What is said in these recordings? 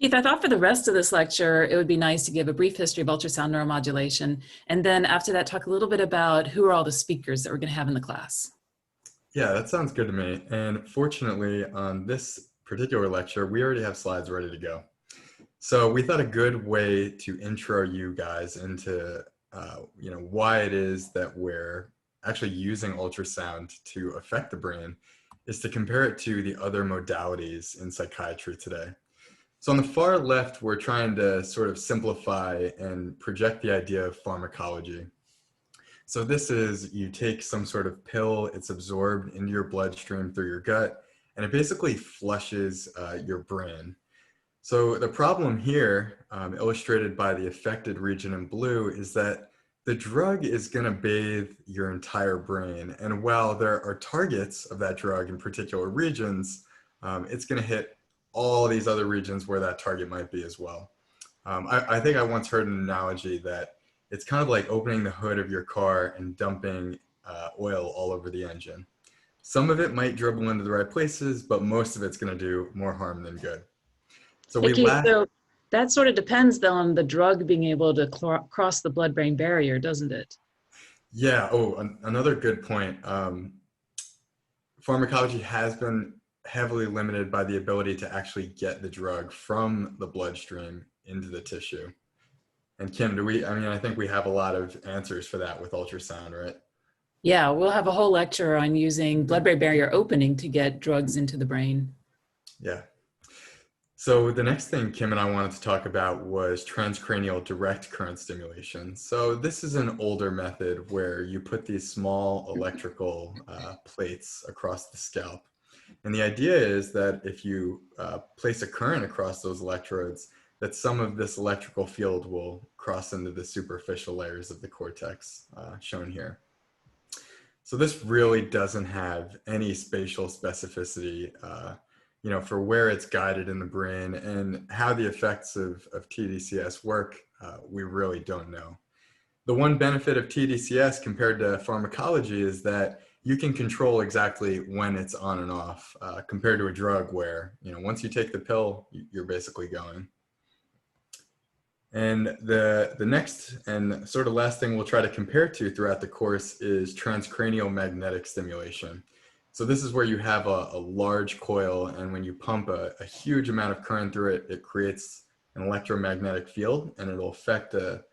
Keith, I thought for the rest of this lecture, it would be nice to give a brief history of ultrasound neuromodulation, and then after that, talk a little bit about who are all the speakers that we're going to have in the class. Yeah, that sounds good to me. And fortunately, on this particular lecture, we already have slides ready to go. So we thought a good way to intro you guys into, why it is that we're actually using ultrasound to affect the brain is to compare it to the other modalities in psychiatry today. So on the far left, we're trying to sort of simplify and project the idea of pharmacology. So this is, you take some sort of pill, it's absorbed into your bloodstream through your gut, and it basically flushes your brain. So the problem here, illustrated by the affected region in blue, is that the drug is going to bathe your entire brain. And while there are targets of that drug in particular regions, it's going to hit all these other regions where that target might be as well. I think I once heard an analogy that it's kind of like opening the hood of your car and dumping oil all over the engine. Some of it might dribble into the right places, but most of it's going to do more harm than good. So Hey, we Keith, lack. so that sort of depends on the drug being able to cross the blood-brain barrier, doesn't it? Yeah. Oh, another good point. Pharmacology has been heavily limited by the ability to actually get the drug from the bloodstream into the tissue. And Kim, I think we have a lot of answers for that with ultrasound, right? Yeah, we'll have a whole lecture on using blood-brain barrier opening to get drugs into the brain. Yeah. So the next thing Kim and I wanted to talk about was transcranial direct current stimulation. So this is an older method where you put these small electrical plates across the scalp. And the idea is that if you place a current across those electrodes, that some of this electrical field will cross into the superficial layers of the cortex, shown here. So this really doesn't have any spatial specificity, for where it's guided in the brain, and how the effects of TDCS work, we really don't know. The one benefit of TDCS compared to pharmacology is that you can control exactly when it's on and off, compared to a drug where, once you take the pill, you're basically going. And the next and sort of last thing we'll try to compare to throughout the course is transcranial magnetic stimulation. So this is where you have a large coil, and when you pump a huge amount of current through it, it creates an electromagnetic field, and it'll affect a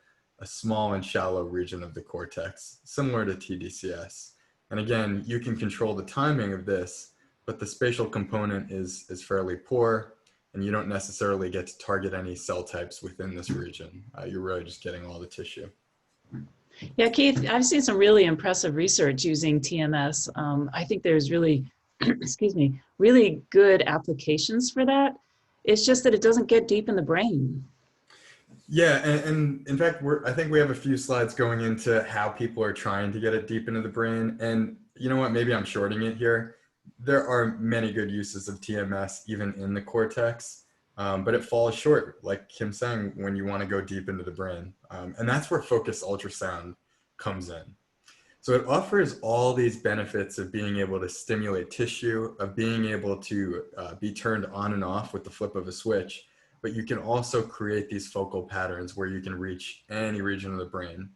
small and shallow region of the cortex, similar to TDCS. And again, you can control the timing of this, but the spatial component is fairly poor, and you don't necessarily get to target any cell types within this region. You're really just getting all the tissue. Yeah, Keith, I've seen some really impressive research using TMS. I think there's really, excuse me, really good applications for that. It's just that it doesn't get deep in the brain. Yeah, and in fact, I think we have a few slides going into how people are trying to get it deep into the brain. And you know what, maybe I'm shorting it here. There are many good uses of TMS even in the cortex, but it falls short, like Kim's saying, when you want to go deep into the brain. And that's where focused ultrasound comes in. So it offers all these benefits of being able to stimulate tissue, of being able to be turned on and off with the flip of a switch, but you can also create these focal patterns where you can reach any region of the brain.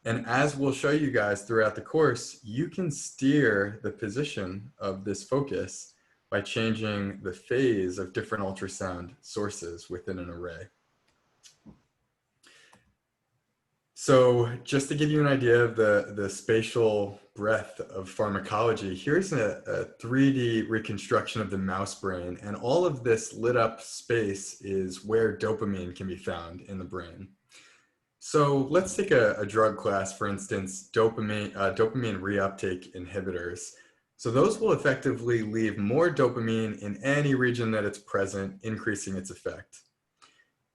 And as we'll show you guys throughout the course, you can steer the position of this focus by changing the phase of different ultrasound sources within an array. So just to give you an idea of the spatial breadth of pharmacology, here's a 3D reconstruction of the mouse brain. And all of this lit up space is where dopamine can be found in the brain. So let's take a drug class, for instance, dopamine reuptake inhibitors. So those will effectively leave more dopamine in any region that it's present, increasing its effect.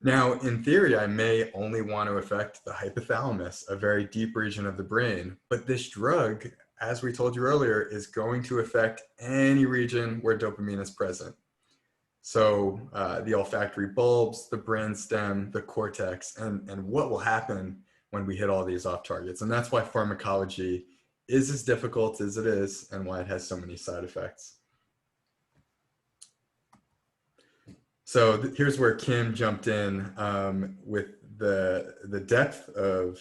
Now, in theory, I may only want to affect the hypothalamus, a very deep region of the brain, but this drug, as we told you earlier, is going to affect any region where dopamine is present. So the olfactory bulbs, the brainstem, the cortex, and what will happen when we hit all these off targets. And that's why pharmacology is as difficult as it is and why it has so many side effects. So here's where Kim jumped in with the depth of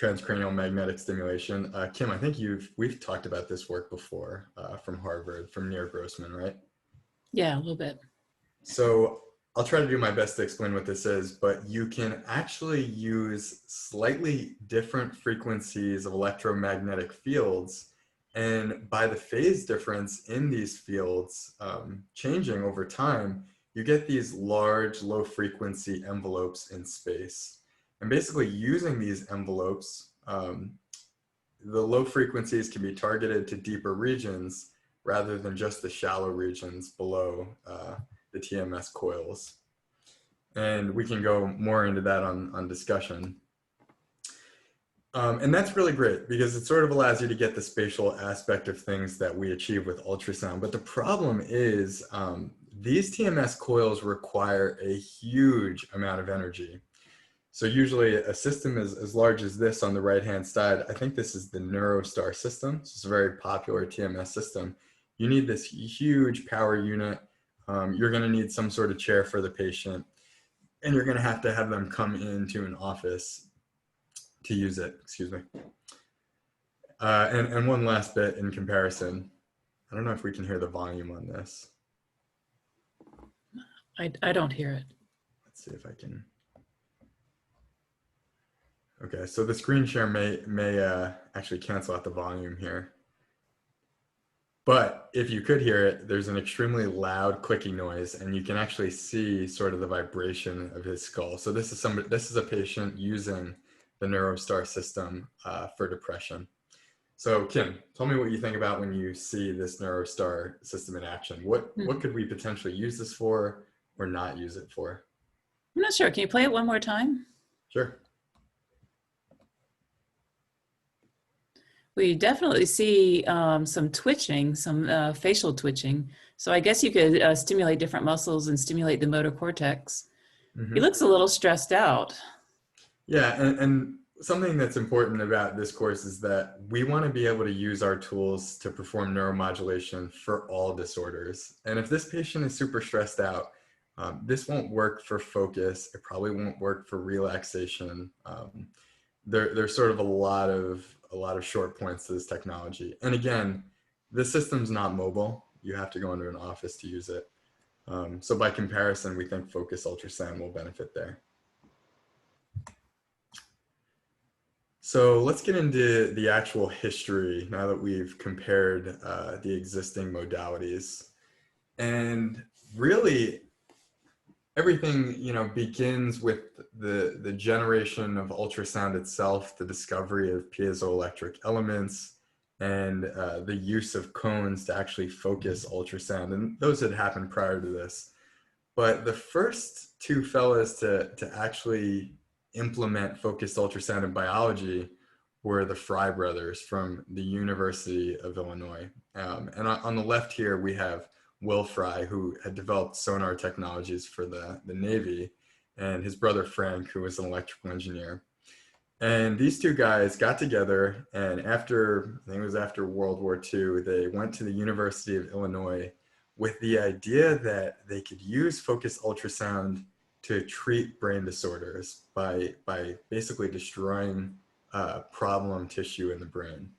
transcranial magnetic stimulation. Kim, I think we've talked about this work before from Harvard, from Neil Grossman, right? Yeah, a little bit. So I'll try to do my best to explain what this is, but you can actually use slightly different frequencies of electromagnetic fields. And by the phase difference in these fields changing over time, you get these large low frequency envelopes in space. And basically using these envelopes, the low frequencies can be targeted to deeper regions rather than just the shallow regions below the TMS coils. And we can go more into that on discussion. And that's really great because it sort of allows you to get the spatial aspect of things that we achieve with ultrasound. But the problem is these TMS coils require a huge amount of energy. So usually a system as large as this on the right-hand side, I think this is the NeuroStar system. So it's a very popular TMS system. You need this huge power unit. You're going to need some sort of chair for the patient, and you're going to have them come into an office to use it. Excuse me. And one last bit in comparison. I don't know if we can hear the volume on this. I don't hear it. Let's see if I can. Okay, so the screen share may actually cancel out the volume here. But if you could hear it, there's an extremely loud clicking noise, and you can actually see sort of the vibration of his skull. So this is a patient using the NeuroStar system for depression. So Kim, tell me what you think about when you see this NeuroStar system in action. What could we potentially use this for or not use it for? I'm not sure. Can you play it one more time? Sure. We definitely see some twitching, some facial twitching. So I guess you could stimulate different muscles and stimulate the motor cortex. Mm-hmm. He looks a little stressed out. Yeah, and something that's important about this course is that we want to be able to use our tools to perform neuromodulation for all disorders. And if this patient is super stressed out, this won't work for focus. It probably won't work for relaxation. There's sort of a lot of short points to this technology. And again, this system's not mobile. You have to go into an office to use it. So by comparison, we think focus ultrasound will benefit there. So let's get into the actual history now that we've compared the existing modalities. And really, everything, begins with the generation of ultrasound itself, the discovery of piezoelectric elements, and the use of cones to actually focus ultrasound. And those had happened prior to this. But the first two fellows to actually implement focused ultrasound in biology were the Fry brothers from the University of Illinois. And on the left here, we have Will Fry, who had developed sonar technologies for the Navy, and his brother Frank, who was an electrical engineer. And these two guys got together, and I think it was after World War II, they went to the University of Illinois with the idea that they could use focused ultrasound to treat brain disorders by basically destroying problem tissue in the brain.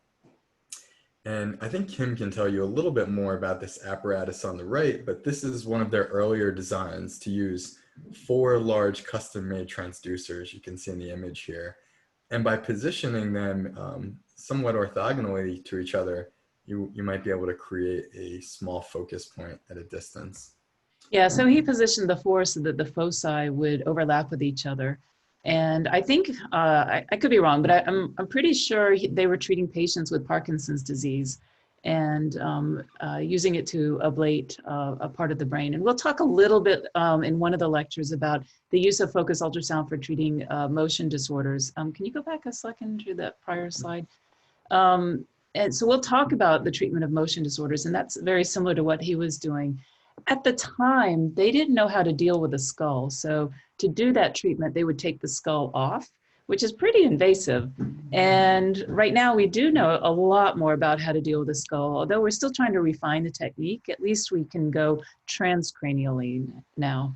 And I think Kim can tell you a little bit more about this apparatus on the right, but this is one of their earlier designs to use 4 large custom-made transducers you can see in the image here. And by positioning them somewhat orthogonally to each other, you might be able to create a small focus point at a distance. Yeah, so he positioned the 4 so that the foci would overlap with each other. And I think, I could be wrong, but I'm pretty sure they were treating patients with Parkinson's disease and using it to ablate a part of the brain. And we'll talk a little bit in one of the lectures about the use of focused ultrasound for treating motion disorders. Can you go back a second to that prior slide? And so we'll talk about the treatment of motion disorders, and that's very similar to what he was doing. At the time, they didn't know how to deal with the skull. So to do that treatment, they would take the skull off, which is pretty invasive. And right now we do know a lot more about how to deal with the skull. Although we're still trying to refine the technique, at least we can go transcranially now.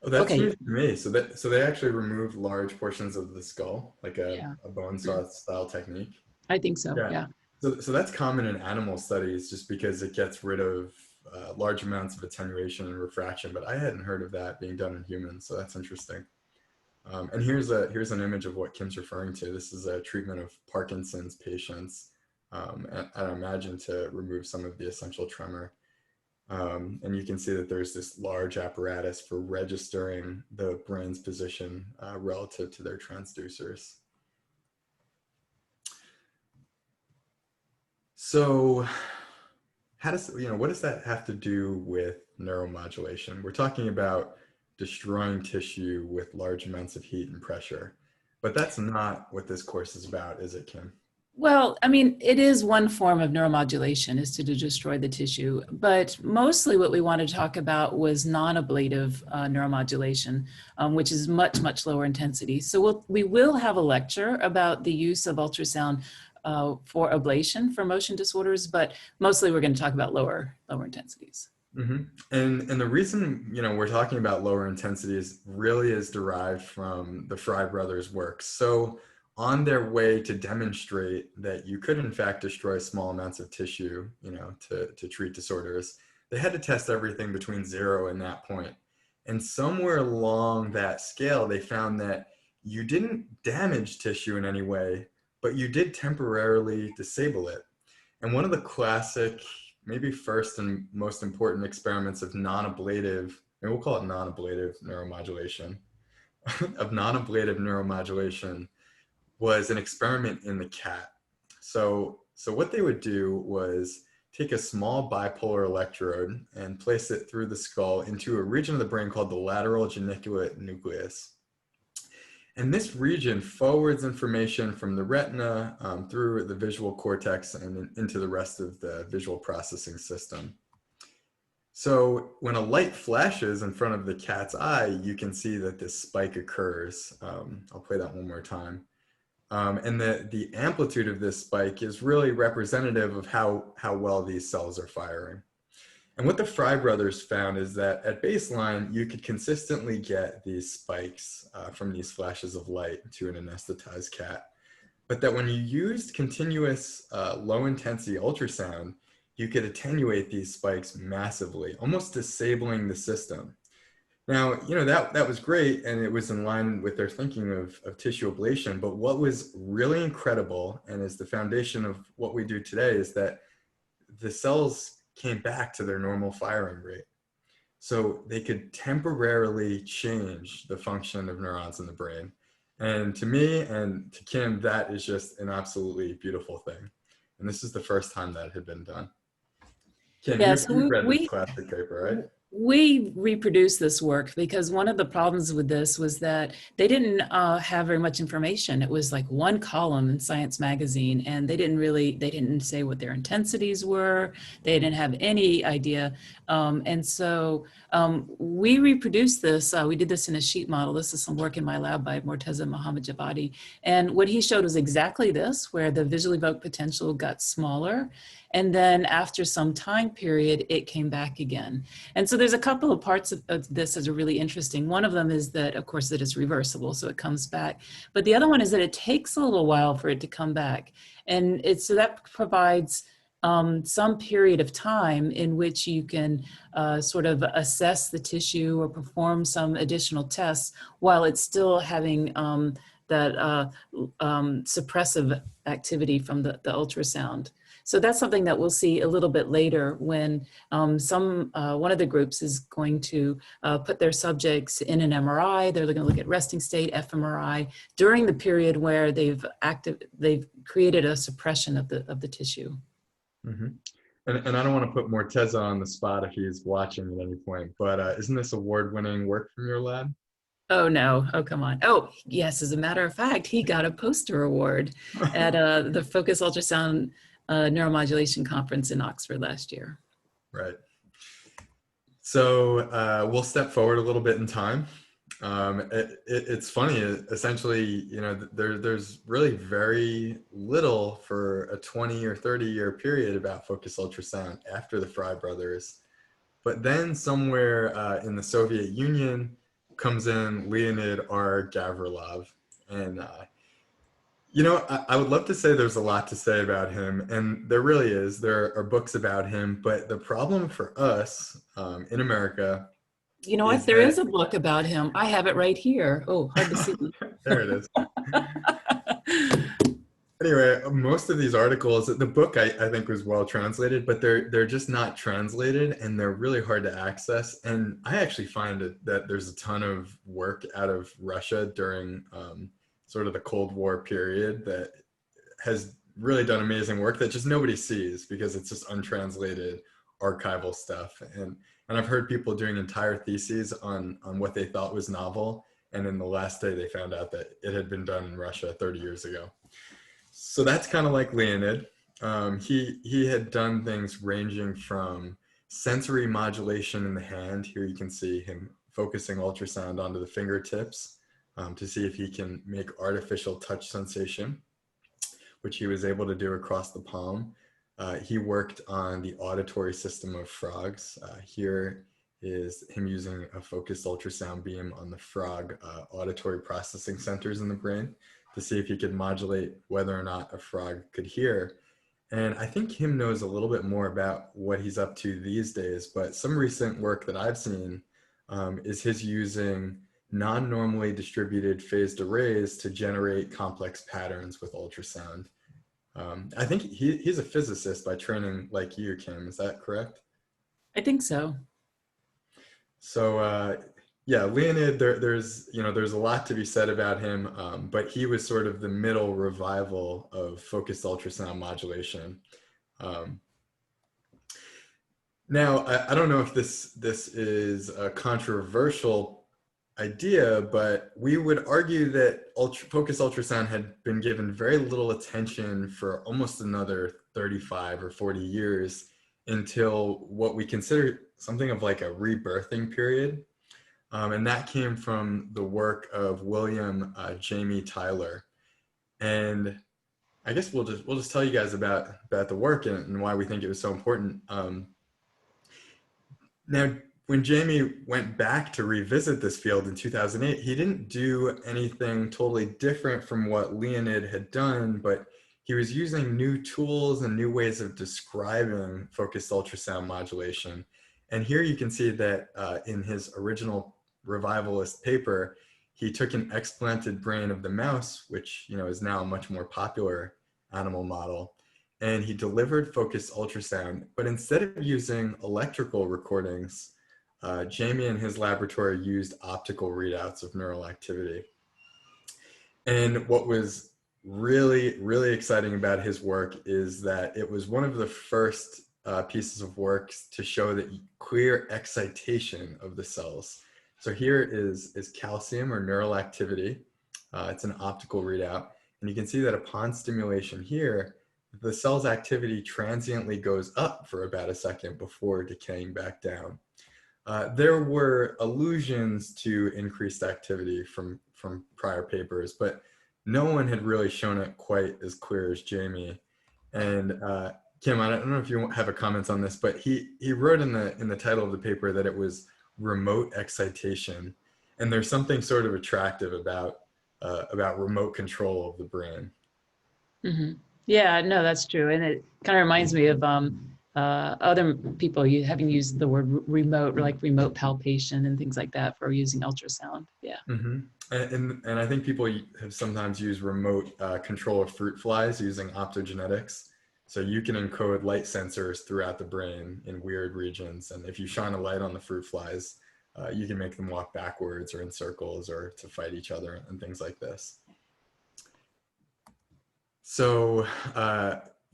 Oh, that's Okay, news to me. So they actually removed large portions of the skull, like yeah, a bone saw style technique. I think so, Yeah. yeah. So that's common in animal studies just because it gets rid of large amounts of attenuation and refraction, but I hadn't heard of that being done in humans, so that's interesting. And here's an image of what Kim's referring to. This is a treatment of Parkinson's patients, and I imagine to remove some of the essential tremor. And you can see that there's this large apparatus for registering the brain's position relative to their transducers. So how does, what does that have to do with neuromodulation? We're talking about destroying tissue with large amounts of heat and pressure, but that's not what this course is about, is it, Kim? Well, I mean, it is one form of neuromodulation is to destroy the tissue, but mostly what we wanted to talk about was non-ablative neuromodulation, which is much, much lower intensity. So we will have a lecture about the use of ultrasound for ablation for motion disorders, but mostly we're going to talk about lower intensities. Mm-hmm. And the reason, we're talking about lower intensities really is derived from the Fry brothers' work. So on their way to demonstrate that you could in fact destroy small amounts of tissue, to treat disorders, they had to test everything between 0 and that point. And somewhere along that scale, they found that you didn't damage tissue in any way, but you did temporarily disable it. And one of the classic, maybe first and most important experiments of non-ablative, and we'll call it non-ablative neuromodulation, of non-ablative neuromodulation was an experiment in the cat. So what they would do was take a small bipolar electrode and place it through the skull into a region of the brain called the lateral geniculate nucleus. And this region forwards information from the retina through the visual cortex and into the rest of the visual processing system. So when a light flashes in front of the cat's eye, you can see that this spike occurs. I'll play that one more time. And the amplitude of this spike is really representative of how well these cells are firing. And what the Fry brothers found is that at baseline, you could consistently get these spikes from these flashes of light to an anesthetized cat. But that when you used continuous low intensity ultrasound, you could attenuate these spikes massively, almost disabling the system. Now, that was great, and it was in line with their thinking of tissue ablation. But what was really incredible, and is the foundation of what we do today, is that the cells came back to their normal firing rate. So they could temporarily change the function of neurons in the brain. And to me and to Kim, that is just an absolutely beautiful thing. And this is the first time that had been done. Kim, Yeah, you've so read this classic paper, right? we reproduced this work because one of the problems with this was that they didn't have very much information. It was like one column in Science magazine, and they didn't say what their intensities were. They didn't have any idea. And so we reproduced this. We did this in a sheet model. This is some work in my lab by Morteza Mohammed Jabadi. And what he showed was exactly this, where the visually evoked potential got smaller. And then after some time period, it came back again. And so there's a couple of parts of this that are really interesting. One of them is that, of course, that it's reversible, so it comes back. But the other one is that it takes a little while for it to come back. And so that provides some period of time in which you can sort of assess the tissue or perform some additional tests while it's still having that suppressive activity from the ultrasound. So that's something that we'll see a little bit later when one of the groups is going to put their subjects in an MRI. They're going to look at resting state, fMRI, during the period where they've created a suppression of the tissue. Mm-hmm. And I don't want to put Morteza on the spot if he's watching at any point, but isn't this award-winning work from your lab? Oh, no. Oh, come on. Oh, yes. As a matter of fact, he got a poster award at the Focus Ultrasound Neuromodulation Conference in Oxford last year. Right. So we'll step forward a little bit in time. It's funny, essentially, there's really very little for a 20 or 30 year period about focus ultrasound after the Fry brothers. But then somewhere in the Soviet Union comes in Leonid R. Gavrilov. And, I would love to say there's a lot to say about him, and there really is. There are books about him, but the problem for us in America You know what? is There is that, a book about him. I have it right here. Oh, hard to see. there it is. Anyway, most of these articles, the book I think was well translated, but they're just not translated and they're really hard to access. And I actually find that there's a ton of work out of Russia during sort of the Cold War period that has really done amazing work that just nobody sees because it's just untranslated archival stuff. And I've heard people doing entire theses on what they thought was novel, and in the last day they found out that it had been done in Russia 30 years ago. So that's kind of like Leonid. He had done things ranging from sensory modulation in the hand. Here you can see him focusing ultrasound onto the fingertips to see if he can make artificial touch sensation, which he was able to do across the palm. He worked on the auditory system of frogs. Here is him using a focused ultrasound beam on the frog auditory processing centers in the brain to see if he could modulate whether or not a frog could hear. And I think Kim knows a little bit more about what he's up to these days, but some recent work that I've seen is his using non-normally distributed phased arrays to generate complex patterns with ultrasound. I think he's a physicist by training like you, Kim. Is that correct? I think so. So yeah, Leonid, there's a lot to be said about him, but he was sort of the middle revival of focused ultrasound modulation. Now, I don't know if this is a controversial idea, but we would argue that focused ultrasound had been given very little attention for almost another 35 or 40 years until what we consider something of like a rebirthing period. And that came from the work of William Jamie Tyler. And I guess we'll just tell you guys about the work and why we think it was so important. Now, when Jamie went back to revisit this field in 2008, he didn't do anything totally different from what Leonid had done, but he was using new tools and new ways of describing focused ultrasound modulation. And here you can see that in his original revivalist paper, he took an explanted brain of the mouse, which is now a much more popular animal model, and he delivered focused ultrasound. But instead of using electrical recordings, Jamie and his laboratory used optical readouts of neural activity. And what was really, really exciting about his work is that it was one of the first pieces of work to show that clear excitation of the cells. So here is calcium or neural activity. It's an optical readout. And you can see that upon stimulation here, the cell's activity transiently goes up for about a second before decaying back down. There were allusions to increased activity from prior papers, but no one had really shown it quite as clear as Jamie. And Kim, I don't know if you have a comment on this, but he wrote in the title of the paper that it was remote excitation, and there's something sort of attractive about remote control of the brain. Mm-hmm. Yeah, no, that's true. And it kind of reminds me of other people having used the word remote, or like remote palpation and things like that for using ultrasound. Yeah. Mm-hmm. And I think people have sometimes used remote control of fruit flies using optogenetics. So you can encode light sensors throughout the brain in weird regions. And if you shine a light on the fruit flies, you can make them walk backwards or in circles or to fight each other and things like this. So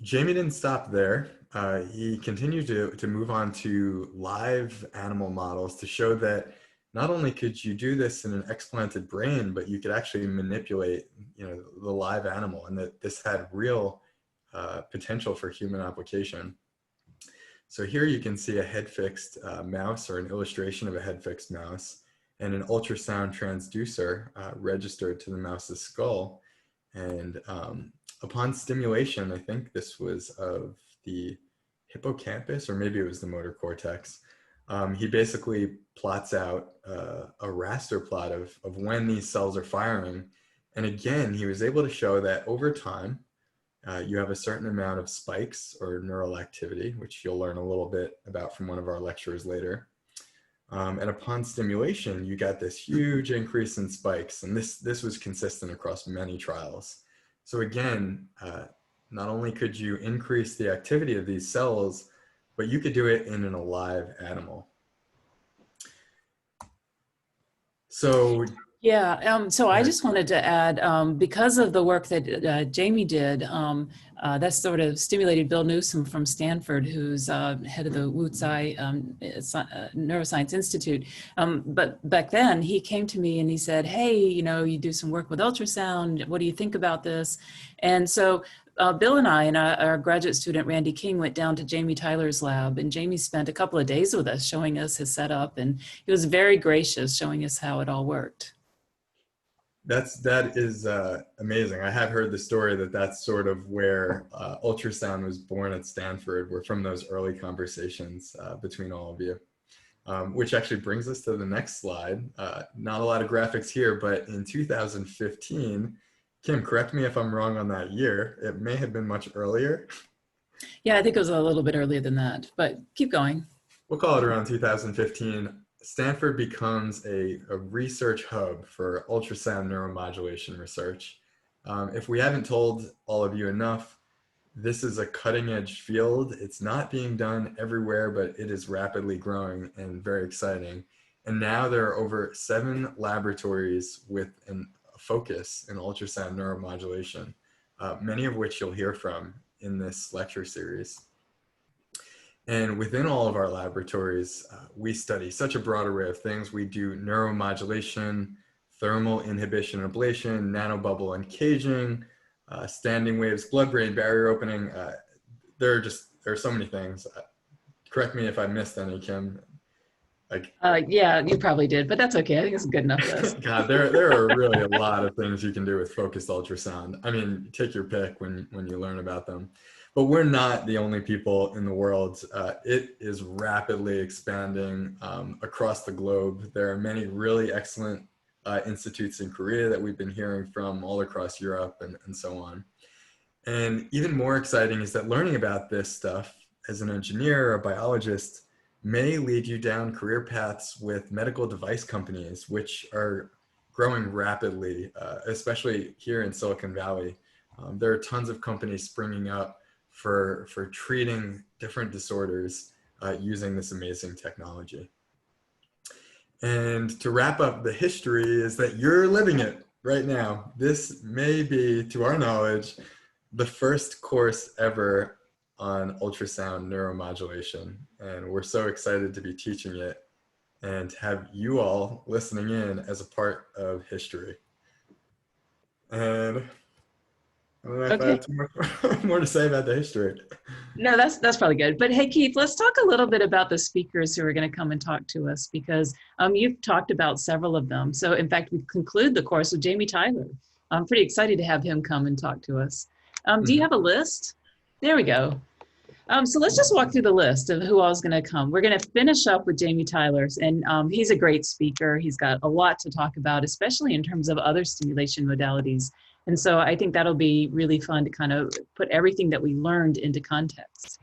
Jamie didn't stop there. He continued to move on to live animal models to show that not only could you do this in an explanted brain, but you could actually manipulate, the live animal, and that this had real potential for human application. So here you can see a head-fixed mouse, or an illustration of a head-fixed mouse, and an ultrasound transducer registered to the mouse's skull. And upon stimulation, I think this was of the hippocampus, or maybe it was the motor cortex, He basically plots out a raster plot of when these cells are firing. And again, he was able to show that over time, you have a certain amount of spikes or neural activity, which you'll learn a little bit about from one of our lectures later. And upon stimulation, you got this huge increase in spikes. And this was consistent across many trials. So again, not only could you increase the activity of these cells, but you could do it in an alive animal. So Yeah, so I just wanted to add, because of the work that Jamie did, that sort of stimulated Bill Newsom from Stanford, who's head of the Wu Tsai Neuroscience Institute. But back then, he came to me and he said, hey, you know, you do some work with ultrasound. What do you think about this? And so Bill and I and our graduate student, Randy King, went down to Jamie Tyler's lab, and Jamie spent a couple of days with us showing us his setup, and he was very gracious showing us how it all worked. that is amazing. I have heard the story that that's sort of where ultrasound was born at Stanford, were from those early conversations between all of you. Which actually brings us to the next slide. Not a lot of graphics here, but in 2015, Kim, correct me if I'm wrong on that year, it may have been much earlier. Yeah, I think it was a little bit earlier than that, but keep going. We'll call it around 2015. Stanford becomes a research hub for ultrasound neuromodulation research. If we haven't told all of you enough, this is a cutting edge field. It's not being done everywhere, but it is rapidly growing and very exciting. And now there are over 7 laboratories with a focus in ultrasound neuromodulation, many of which you'll hear from in this lecture series. And within all of our laboratories, we study such a broad array of things. We do neuromodulation, thermal inhibition and ablation, nanobubble and caging, standing waves, blood-brain barrier opening. There are so many things. Correct me if I missed any, Kim. Yeah, you probably did, but that's okay. I think it's a good enough list. God, there are really a lot of things you can do with focused ultrasound. I mean, take your pick when you learn about them. But we're not the only people in the world. It is rapidly expanding across the globe. There are many really excellent institutes in Korea that we've been hearing from all across Europe and so on. And even more exciting is that learning about this stuff as an engineer or a biologist may lead you down career paths with medical device companies, which are growing rapidly, especially here in Silicon Valley. There are tons of companies springing up for treating different disorders using this amazing technology. And to wrap up the history is that you're living it right now. This may be, to our knowledge, the first course ever on ultrasound neuromodulation. And we're so excited to be teaching it and have you all listening in as a part of history. And I don't know if I have too much more to say about the history. No, that's probably good. But hey, Keith, let's talk a little bit about the speakers who are going to come and talk to us, because you've talked about several of them. So in fact, we conclude the course with Jamie Tyler. I'm pretty excited to have him come and talk to us. Do you have a list? There we go. So let's just walk through the list of who all is going to come. We're going to finish up with Jamie Tyler's, and he's a great speaker. He's got a lot to talk about, especially in terms of other stimulation modalities. And so I think that'll be really fun to kind of put everything that we learned into context.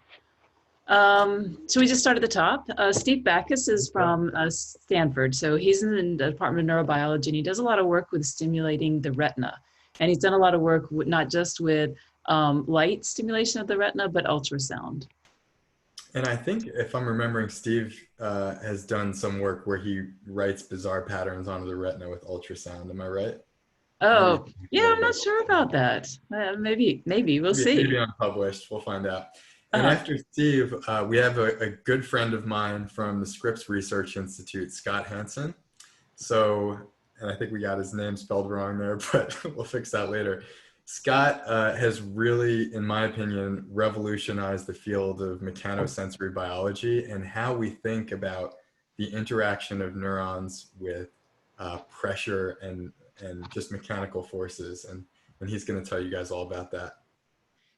So we just start at the top. Steve Backus is from Stanford. So he's in the Department of Neurobiology, and he does a lot of work with stimulating the retina. And he's done a lot of work with, not just with light stimulation of the retina, but ultrasound. And I think, if I'm remembering, Steve has done some work where he writes bizarre patterns onto the retina with ultrasound. Am I right? Oh, yeah, I'm not sure about that. Maybe we'll see. Maybe unpublished, we'll find out. And after Steve, we have a good friend of mine from the Scripps Research Institute, Scott Hansen. So, and I think we got his name spelled wrong there, but we'll fix that later. Scott has really, in my opinion, revolutionized the field of mechanosensory biology and how we think about the interaction of neurons with pressure and just mechanical forces. And he's going to tell you guys all about that.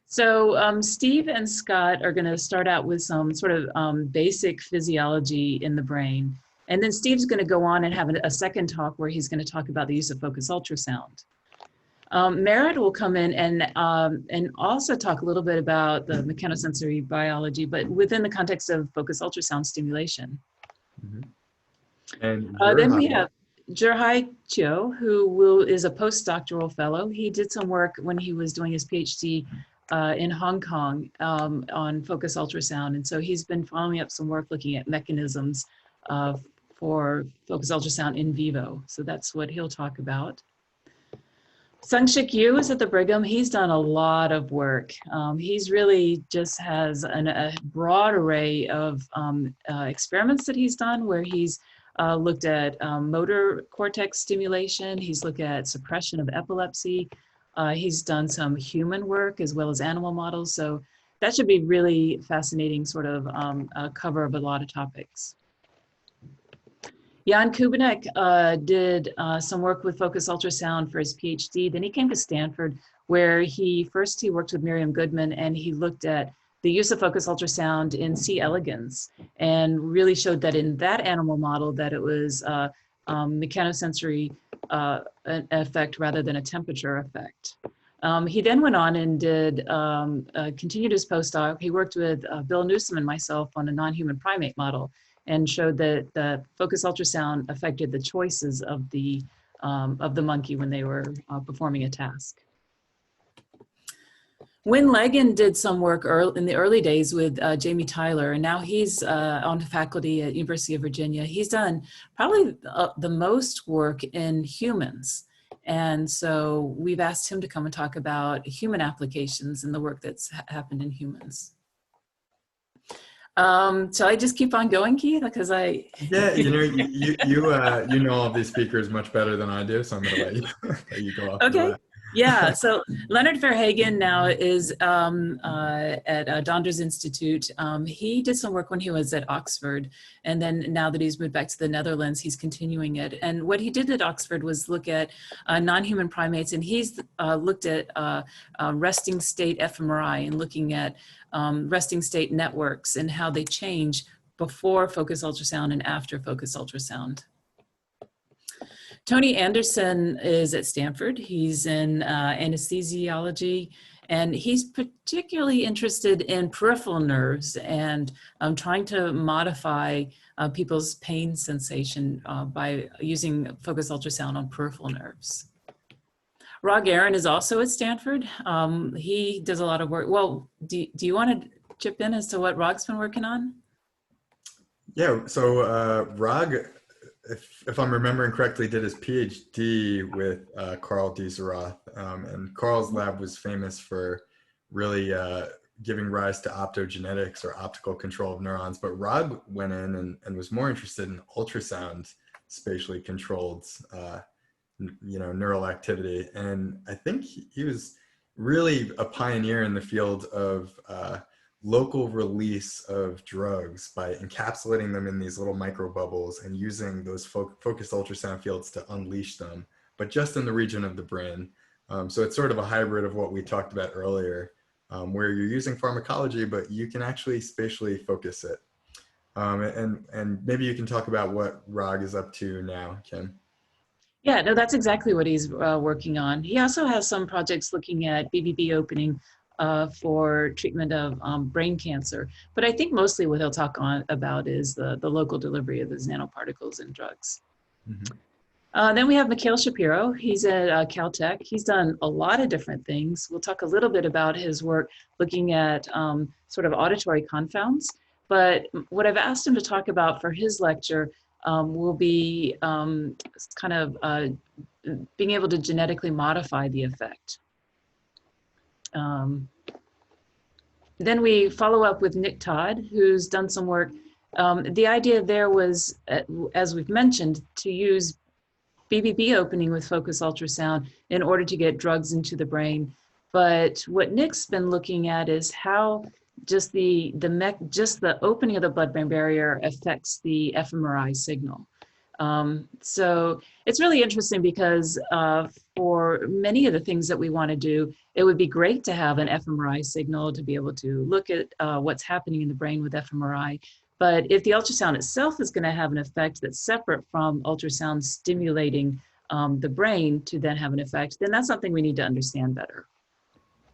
So Steve and Scott are going to start out with some sort of basic physiology in the brain. And then Steve's going to go on and have a second talk where he's going to talk about the use of focus ultrasound. Merritt will come in and also talk a little bit about the mechanosensory biology, but within the context of focus ultrasound stimulation. Mm-hmm. And Then we have Zhihai Chiu, who is a postdoctoral fellow. He did some work when he was doing his PhD in Hong Kong on focus ultrasound. And so he's been following up some work looking at mechanisms for focus ultrasound in vivo. So that's what he'll talk about. Sung-Shik Yu is at the Brigham. He's done a lot of work. He's really just has a broad array of experiments that he's done where he's looked at motor cortex stimulation. He's looked at suppression of epilepsy. He's done some human work as well as animal models. So that should be really fascinating sort of cover of a lot of topics. Jan Kubanek did some work with focus ultrasound for his PhD. Then he came to Stanford, where he worked with Miriam Goodman, and he looked at the use of focus ultrasound in C. elegans, and really showed that in that animal model that it was mechanosensory effect rather than a temperature effect. He then went on and did continued his postdoc. He worked with Bill Newsom and myself on a non-human primate model, and showed that the focus ultrasound affected the choices of the monkey when they were performing a task. Wynn Legan did some work in the early days with Jamie Tyler, and now he's on faculty at University of Virginia. He's done probably the most work in humans. And so we've asked him to come and talk about human applications and the work that's happened in humans. Shall I just keep on going, Keith? Because yeah, you know all these speakers much better than I do, so I'm going to let you go off. Okay. Yeah, so Leonard Verhagen now is at Donders Institute. He did some work when he was at Oxford, and then now that he's moved back to the Netherlands, he's continuing it. And what he did at Oxford was look at non-human primates, and he's looked at resting state fMRI and looking at resting state networks and how they change before focus ultrasound and after focus ultrasound. Tony Anderson is at Stanford. He's in anesthesiology, and he's particularly interested in peripheral nerves and trying to modify people's pain sensation by using focus ultrasound on peripheral nerves. Rog Aaron is also at Stanford. He does a lot of work. Well, do you want to chip in as to what Rog's been working on? Yeah, so Rog, if I'm remembering correctly, did his PhD with Carl Dieserath, and Carl's lab was famous for really giving rise to optogenetics or optical control of neurons. But Rog went in and was more interested in ultrasound spatially controlled, neural activity. And I think he was really a pioneer in the field of local release of drugs by encapsulating them in these little microbubbles and using those focused ultrasound fields to unleash them, but just in the region of the brain. So it's sort of a hybrid of what we talked about earlier, where you're using pharmacology, but you can actually spatially focus it. And maybe you can talk about what Rog is up to now, Kim. Yeah, no, that's exactly what he's working on. He also has some projects looking at BBB opening for treatment of brain cancer. But I think mostly what he'll talk about is the local delivery of those nanoparticles in drugs. Mm-hmm. Then we have Mikhail Shapiro. He's at Caltech. He's done a lot of different things. We'll talk a little bit about his work looking at sort of auditory confounds. But what I've asked him to talk about for his lecture will be kind of being able to genetically modify the effect. Then we follow up with Nick Todd, who's done some work. The idea there was, as we've mentioned, to use BBB opening with focus ultrasound in order to get drugs into the brain. But what Nick's been looking at is how just the opening of the blood-brain barrier affects the fMRI signal. So it's really interesting because for many of the things that we want to do, it would be great to have an fMRI signal to be able to look at what's happening in the brain with fMRI. But if the ultrasound itself is going to have an effect that's separate from ultrasound stimulating the brain to then have an effect, then that's something we need to understand better.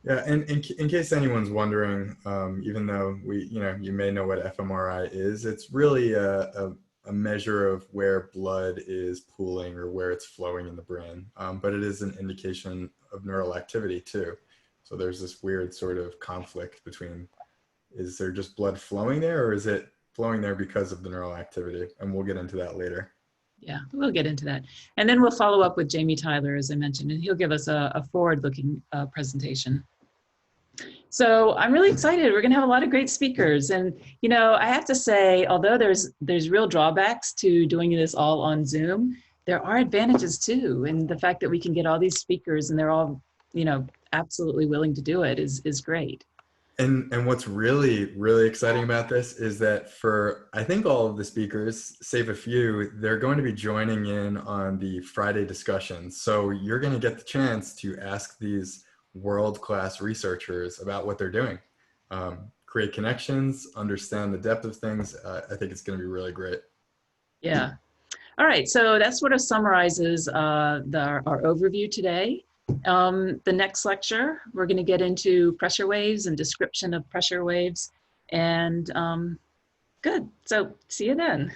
Yeah, and in case anyone's wondering, even though you may know what fMRI is, it's really a measure of where blood is pooling or where it's flowing in the brain. But it is an indication of neural activity too. So there's this weird sort of conflict between, is there just blood flowing there, or is it flowing there because of the neural activity? And we'll get into that later. Yeah, we'll get into that. And then we'll follow up with Jamie Tyler, as I mentioned, and he'll give us a forward-looking presentation. So I'm really excited. We're going to have a lot of great speakers. And, you know, I have to say, although there's real drawbacks to doing this all on Zoom, there are advantages too. And the fact that we can get all these speakers and they're all, you know, absolutely willing to do it is great. And what's really, really exciting about this is that for, I think, all of the speakers, save a few, they're going to be joining in on the Friday discussions. So you're going to get the chance to ask these world-class researchers about what they're doing, create connections, understand the depth of things. I think it's going to be really great. Yeah. All right. So that sort of summarizes our overview today. The next lecture, we're going to get into pressure waves and description of pressure waves. And good. So see you then.